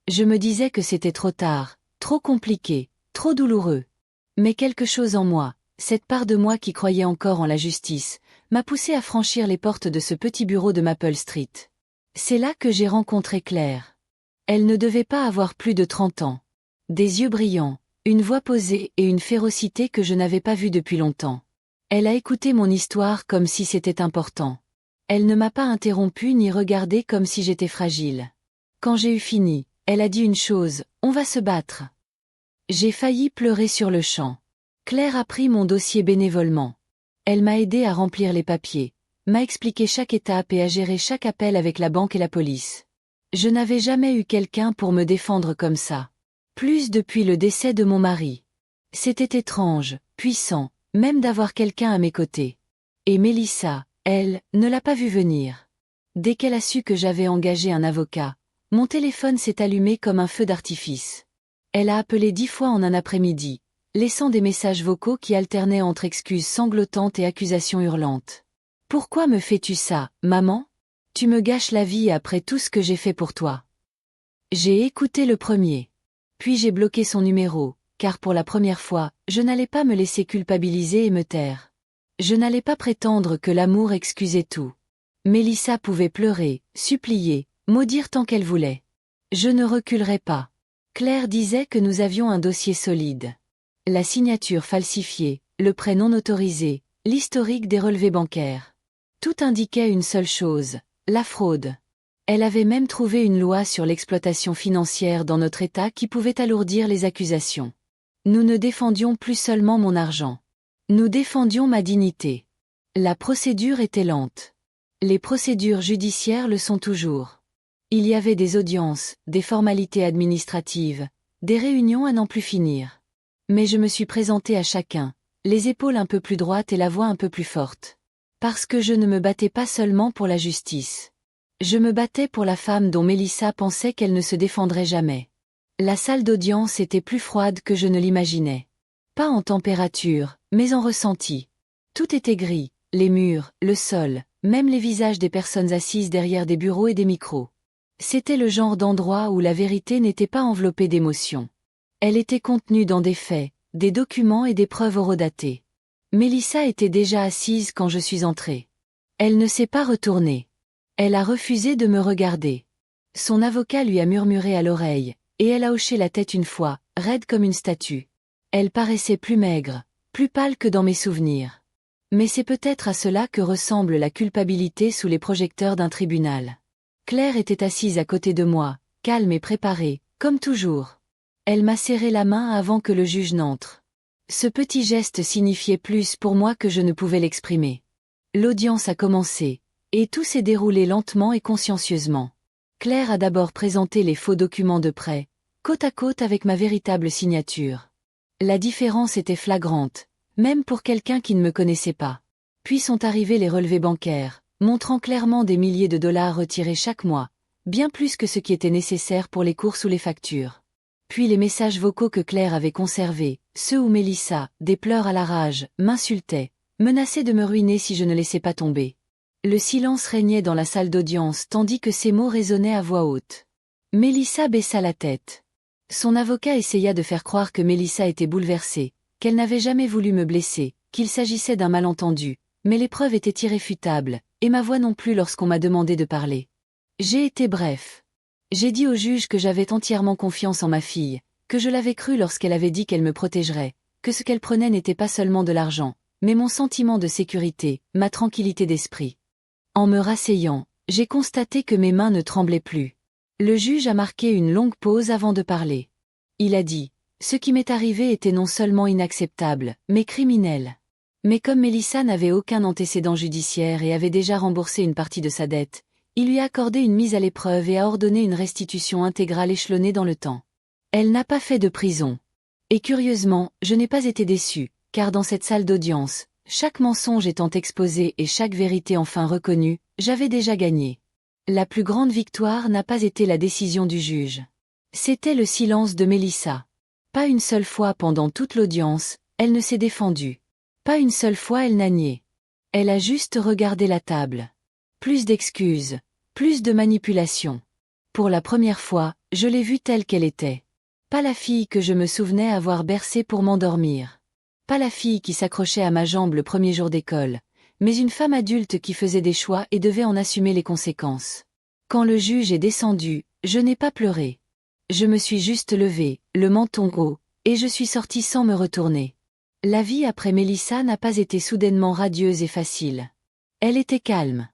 Je me disais que c'était trop tard, trop compliqué, trop douloureux. Mais quelque chose en moi, cette part de moi qui croyait encore en la justice, m'a poussé à franchir les portes de ce petit bureau de Maple Street. C'est là que j'ai rencontré Claire. Elle ne devait pas avoir plus de 30 ans. Des yeux brillants, une voix posée et une férocité que je n'avais pas vue depuis longtemps. Elle a écouté mon histoire comme si c'était important. Elle ne m'a pas interrompu ni regardé comme si j'étais fragile. Quand j'ai eu fini, elle a dit une chose, on va se battre. J'ai failli pleurer sur le champ. Claire a pris mon dossier bénévolement. Elle m'a aidé à remplir les papiers, m'a expliqué chaque étape et à gérer chaque appel avec la banque et la police. Je n'avais jamais eu quelqu'un pour me défendre comme ça. Plus depuis le décès de mon mari. C'était étrange, puissant, même d'avoir quelqu'un à mes côtés. Et Mélissa, elle, ne l'a pas vu venir. Dès qu'elle a su que j'avais engagé un avocat, mon téléphone s'est allumé comme un feu d'artifice. Elle a appelé 10 fois en un après-midi, laissant des messages vocaux qui alternaient entre excuses sanglotantes et accusations hurlantes. « Pourquoi me fais-tu ça, maman? Tu me gâches la vie après tout ce que j'ai fait pour toi. » J'ai écouté le premier. Puis j'ai bloqué son numéro, car pour la première fois, je n'allais pas me laisser culpabiliser et me taire. Je n'allais pas prétendre que l'amour excusait tout. Mélissa pouvait pleurer, supplier, maudire tant qu'elle voulait. Je ne reculerais pas. Claire disait que nous avions un dossier solide. La signature falsifiée, le prêt non autorisé, l'historique des relevés bancaires. Tout indiquait une seule chose, la fraude. Elle avait même trouvé une loi sur l'exploitation financière dans notre État qui pouvait alourdir les accusations. Nous ne défendions plus seulement mon argent. Nous défendions ma dignité. La procédure était lente. Les procédures judiciaires le sont toujours. Il y avait des audiences, des formalités administratives, des réunions à n'en plus finir. Mais je me suis présentée à chacun, les épaules un peu plus droites et la voix un peu plus forte. Parce que je ne me battais pas seulement pour la justice. Je me battais pour la femme dont Mélissa pensait qu'elle ne se défendrait jamais. La salle d'audience était plus froide que je ne l'imaginais. Pas en température, mais en ressenti. Tout était gris, les murs, le sol, même les visages des personnes assises derrière des bureaux et des micros. C'était le genre d'endroit où la vérité n'était pas enveloppée d'émotions. Elle était contenue dans des faits, des documents et des preuves horodatées. Mélissa était déjà assise quand je suis entrée. Elle ne s'est pas retournée. Elle a refusé de me regarder. Son avocat lui a murmuré à l'oreille, et elle a hoché la tête une fois, raide comme une statue. Elle paraissait plus maigre, plus pâle que dans mes souvenirs. Mais c'est peut-être à cela que ressemble la culpabilité sous les projecteurs d'un tribunal. Claire était assise à côté de moi, calme et préparée, comme toujours. Elle m'a serré la main avant que le juge n'entre. Ce petit geste signifiait plus pour moi que je ne pouvais l'exprimer. L'audience a commencé, et tout s'est déroulé lentement et consciencieusement. Claire a d'abord présenté les faux documents de prêt, côte à côte avec ma véritable signature. La différence était flagrante, même pour quelqu'un qui ne me connaissait pas. Puis sont arrivés les relevés bancaires, montrant clairement des milliers de dollars retirés chaque mois, bien plus que ce qui était nécessaire pour les courses ou les factures. Puis les messages vocaux que Claire avait conservés, ceux où Mélissa, des pleurs à la rage, m'insultait, menaçait de me ruiner si je ne laissais pas tomber. Le silence régnait dans la salle d'audience tandis que ces mots résonnaient à voix haute. Mélissa baissa la tête. Son avocat essaya de faire croire que Mélissa était bouleversée, qu'elle n'avait jamais voulu me blesser, qu'il s'agissait d'un malentendu, mais les preuves étaient irréfutables, et ma voix non plus lorsqu'on m'a demandé de parler. J'ai été bref. J'ai dit au juge que j'avais entièrement confiance en ma fille, que je l'avais crue lorsqu'elle avait dit qu'elle me protégerait, que ce qu'elle prenait n'était pas seulement de l'argent, mais mon sentiment de sécurité, ma tranquillité d'esprit. En me rasseyant, j'ai constaté que mes mains ne tremblaient plus. Le juge a marqué une longue pause avant de parler. Il a dit « Ce qui m'est arrivé était non seulement inacceptable, mais criminel. » Mais comme Mélissa n'avait aucun antécédent judiciaire et avait déjà remboursé une partie de sa dette, il lui a accordé une mise à l'épreuve et a ordonné une restitution intégrale échelonnée dans le temps. Elle n'a pas fait de prison. Et curieusement, je n'ai pas été déçue, car dans cette salle d'audience, chaque mensonge étant exposé et chaque vérité enfin reconnue, j'avais déjà gagné. La plus grande victoire n'a pas été la décision du juge. C'était le silence de Mélissa. Pas une seule fois pendant toute l'audience, elle ne s'est défendue. Pas une seule fois elle n'a nié. Elle a juste regardé la table. Plus d'excuses, plus de manipulation. Pour la première fois, je l'ai vue telle qu'elle était. Pas la fille que je me souvenais avoir bercée pour m'endormir. Pas la fille qui s'accrochait à ma jambe le premier jour d'école, mais une femme adulte qui faisait des choix et devait en assumer les conséquences. Quand le juge est descendu, je n'ai pas pleuré. Je me suis juste levée, le menton haut, et je suis sortie sans me retourner. La vie après Mélissa n'a pas été soudainement radieuse et facile. Elle était calme,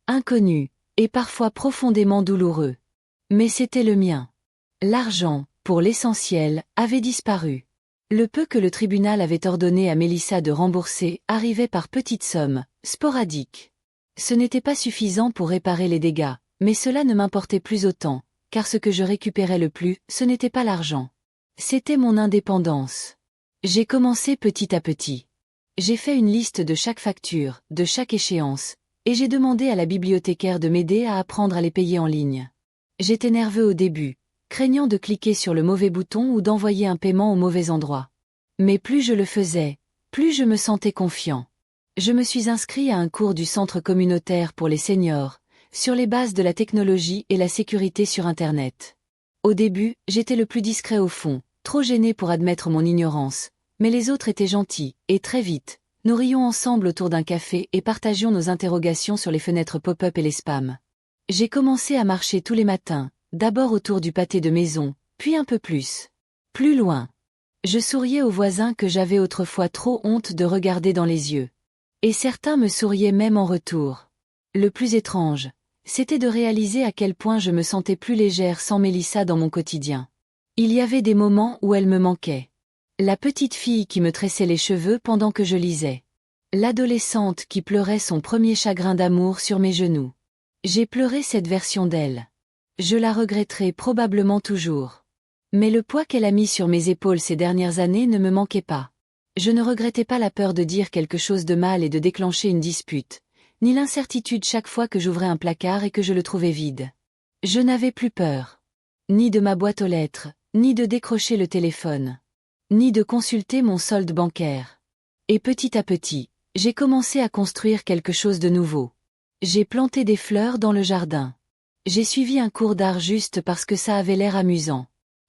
inconnue, et parfois profondément douloureux. Mais c'était le mien. L'argent, pour l'essentiel, avait disparu. Le peu que le tribunal avait ordonné à Mélissa de rembourser arrivait par petites sommes, sporadiques. Ce n'était pas suffisant pour réparer les dégâts, mais cela ne m'importait plus autant, car ce que je récupérais le plus, ce n'était pas l'argent. C'était mon indépendance. J'ai commencé petit à petit. J'ai fait une liste de chaque facture, de chaque échéance, et j'ai demandé à la bibliothécaire de m'aider à apprendre à les payer en ligne. J'étais nerveux au début, craignant de cliquer sur le mauvais bouton ou d'envoyer un paiement au mauvais endroit. Mais plus je le faisais, plus je me sentais confiant. Je me suis inscrit à un cours du centre communautaire pour les seniors, sur les bases de la technologie et la sécurité sur Internet. Au début, j'étais le plus discret au fond, trop gêné pour admettre mon ignorance, mais les autres étaient gentils, et très vite, nous rions ensemble autour d'un café et partagions nos interrogations sur les fenêtres pop-up et les spams. J'ai commencé à marcher tous les matins, d'abord autour du pâté de maison, puis un peu plus. Plus loin. Je souriais aux voisins que j'avais autrefois trop honte de regarder dans les yeux. Et certains me souriaient même en retour. Le plus étrange, c'était de réaliser à quel point je me sentais plus légère sans Mélissa dans mon quotidien. Il y avait des moments où elle me manquait. La petite fille qui me tressait les cheveux pendant que je lisais. L'adolescente qui pleurait son premier chagrin d'amour sur mes genoux. J'ai pleuré cette version d'elle. Je la regretterai probablement toujours. Mais le poids qu'elle a mis sur mes épaules ces dernières années ne me manquait pas. Je ne regrettais pas la peur de dire quelque chose de mal et de déclencher une dispute, ni l'incertitude chaque fois que j'ouvrais un placard et que je le trouvais vide. Je n'avais plus peur. Ni de ma boîte aux lettres, ni de décrocher le téléphone, ni de consulter mon solde bancaire. Et petit à petit, j'ai commencé à construire quelque chose de nouveau. J'ai planté des fleurs dans le jardin. J'ai suivi un cours d'art juste parce que ça avait l'air amusant.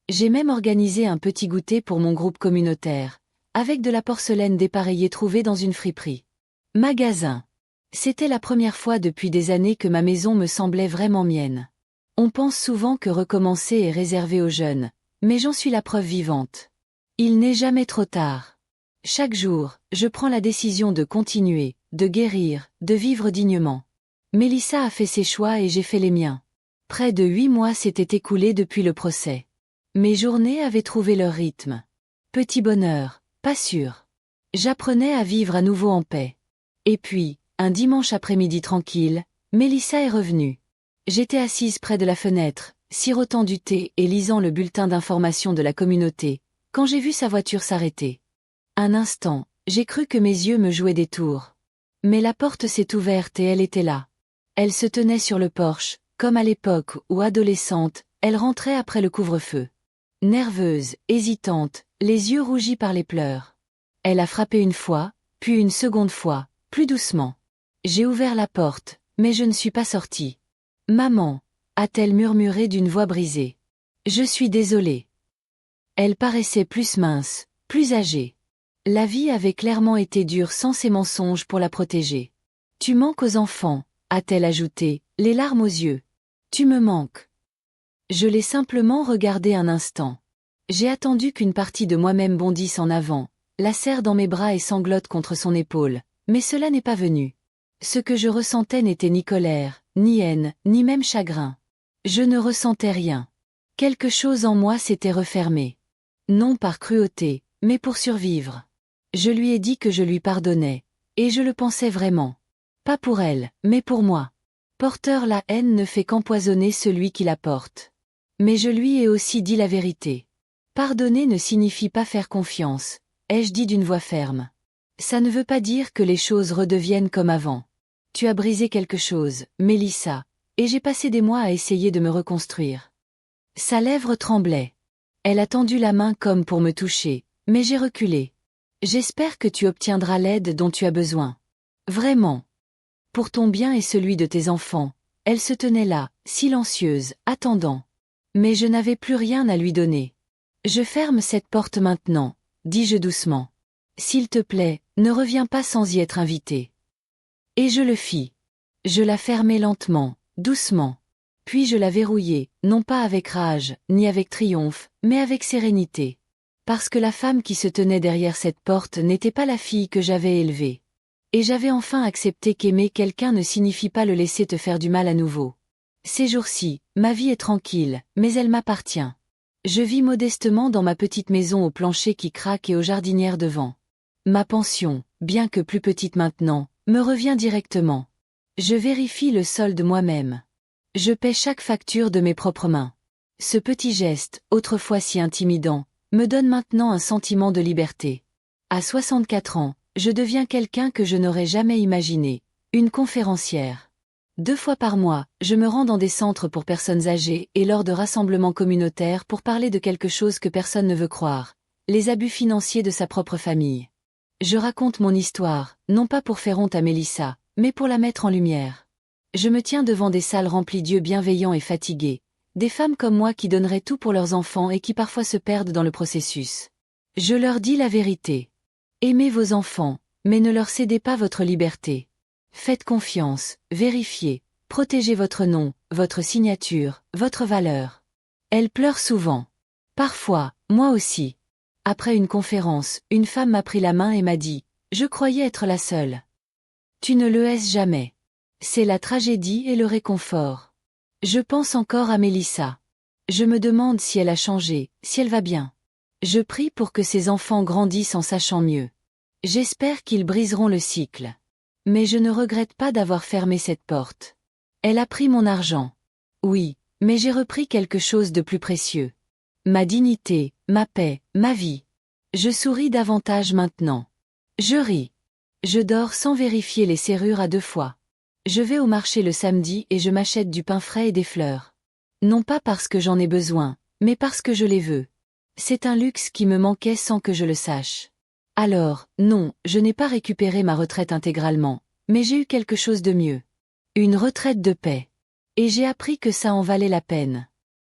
J'ai même organisé un petit goûter pour mon groupe communautaire, avec de la porcelaine dépareillée trouvée dans une friperie. Magasin. C'était la première fois depuis des années que ma maison me semblait vraiment mienne. On pense souvent que recommencer est réservé aux jeunes, mais j'en suis la preuve vivante. Il n'est jamais trop tard. Chaque jour, je prends la décision de continuer, de guérir, de vivre dignement. Mélissa a fait ses choix et j'ai fait les miens. Près de 8 mois s'étaient écoulés depuis le procès. Mes journées avaient trouvé leur rythme. Petit bonheur, pas sûr. J'apprenais à vivre à nouveau en paix. Et puis, un dimanche après-midi tranquille, Mélissa est revenue. J'étais assise près de la fenêtre, sirotant du thé et lisant le bulletin d'information de la communauté, quand j'ai vu sa voiture s'arrêter. Un instant, j'ai cru que mes yeux me jouaient des tours. Mais la porte s'est ouverte et elle était là. Elle se tenait sur le porche, comme à l'époque où adolescente, elle rentrait après le couvre-feu. Nerveuse, hésitante, les yeux rougis par les pleurs. Elle a frappé une fois, puis une seconde fois, plus doucement. J'ai ouvert la porte, mais je ne suis pas sortie. « Maman » a-t-elle murmuré d'une voix brisée. « Je suis désolée. » Elle paraissait plus mince, plus âgée. La vie avait clairement été dure sans ses mensonges pour la protéger. « Tu manques aux enfants » a-t-elle ajouté, les larmes aux yeux. « Tu me manques. » Je l'ai simplement regardé un instant. J'ai attendu qu'une partie de moi-même bondisse en avant, la serre dans mes bras et sanglote contre son épaule, mais cela n'est pas venu. Ce que je ressentais n'était ni colère, ni haine, ni même chagrin. Je ne ressentais rien. Quelque chose en moi s'était refermé. Non par cruauté, mais pour survivre. Je lui ai dit que je lui pardonnais, et je le pensais vraiment. Pas pour elle, mais pour moi. Porteur, la haine ne fait qu'empoisonner celui qui la porte. Mais je lui ai aussi dit la vérité. Pardonner ne signifie pas faire confiance, ai-je dit d'une voix ferme. Ça ne veut pas dire que les choses redeviennent comme avant. Tu as brisé quelque chose, Mélissa, et j'ai passé des mois à essayer de me reconstruire. Sa lèvre tremblait. Elle a tendu la main comme pour me toucher, mais j'ai reculé. J'espère que tu obtiendras l'aide dont tu as besoin. Vraiment. Pour ton bien et celui de tes enfants, elle se tenait là, silencieuse, attendant. Mais je n'avais plus rien à lui donner. Je ferme cette porte maintenant, dis-je doucement. S'il te plaît, ne reviens pas sans y être invité. Et je le fis. Je la fermai lentement, doucement. Puis je la verrouillai, non pas avec rage, ni avec triomphe, mais avec sérénité. Parce que la femme qui se tenait derrière cette porte n'était pas la fille que j'avais élevée. Et j'avais enfin accepté qu'aimer quelqu'un ne signifie pas le laisser te faire du mal à nouveau. Ces jours-ci, ma vie est tranquille, mais elle m'appartient. Je vis modestement dans ma petite maison au plancher qui craque et aux jardinières devant. Ma pension, bien que plus petite maintenant, me revient directement. Je vérifie le solde moi-même. Je paie chaque facture de mes propres mains. Ce petit geste, autrefois si intimidant, me donne maintenant un sentiment de liberté. À 64 ans, je deviens quelqu'un que je n'aurais jamais imaginé, une conférencière. 2 fois par mois, je me rends dans des centres pour personnes âgées et lors de rassemblements communautaires pour parler de quelque chose que personne ne veut croire, les abus financiers de sa propre famille. Je raconte mon histoire, non pas pour faire honte à Mélissa, mais pour la mettre en lumière. Je me tiens devant des salles remplies d'yeux bienveillants et fatigués, des femmes comme moi qui donneraient tout pour leurs enfants et qui parfois se perdent dans le processus. Je leur dis la vérité. Aimez vos enfants, mais ne leur cédez pas votre liberté. Faites confiance, vérifiez, protégez votre nom, votre signature, votre valeur. Elles pleurent souvent. Parfois, moi aussi. Après une conférence, une femme m'a pris la main et m'a dit « Je croyais être la seule. » Tu ne le es jamais. C'est la tragédie et le réconfort. Je pense encore à Mélissa. Je me demande si elle a changé, si elle va bien. Je prie pour que ses enfants grandissent en sachant mieux. J'espère qu'ils briseront le cycle. Mais je ne regrette pas d'avoir fermé cette porte. Elle a pris mon argent. Oui, mais j'ai repris quelque chose de plus précieux. Ma dignité, ma paix, ma vie. Je souris davantage maintenant. Je ris. Je dors sans vérifier les serrures à 2 fois. Je vais au marché le samedi et je m'achète du pain frais et des fleurs. Non pas parce que j'en ai besoin, mais parce que je les veux. C'est un luxe qui me manquait sans que je le sache. Alors, non, je n'ai pas récupéré ma retraite intégralement, mais j'ai eu quelque chose de mieux. Une retraite de paix. Et j'ai appris que ça en valait la peine.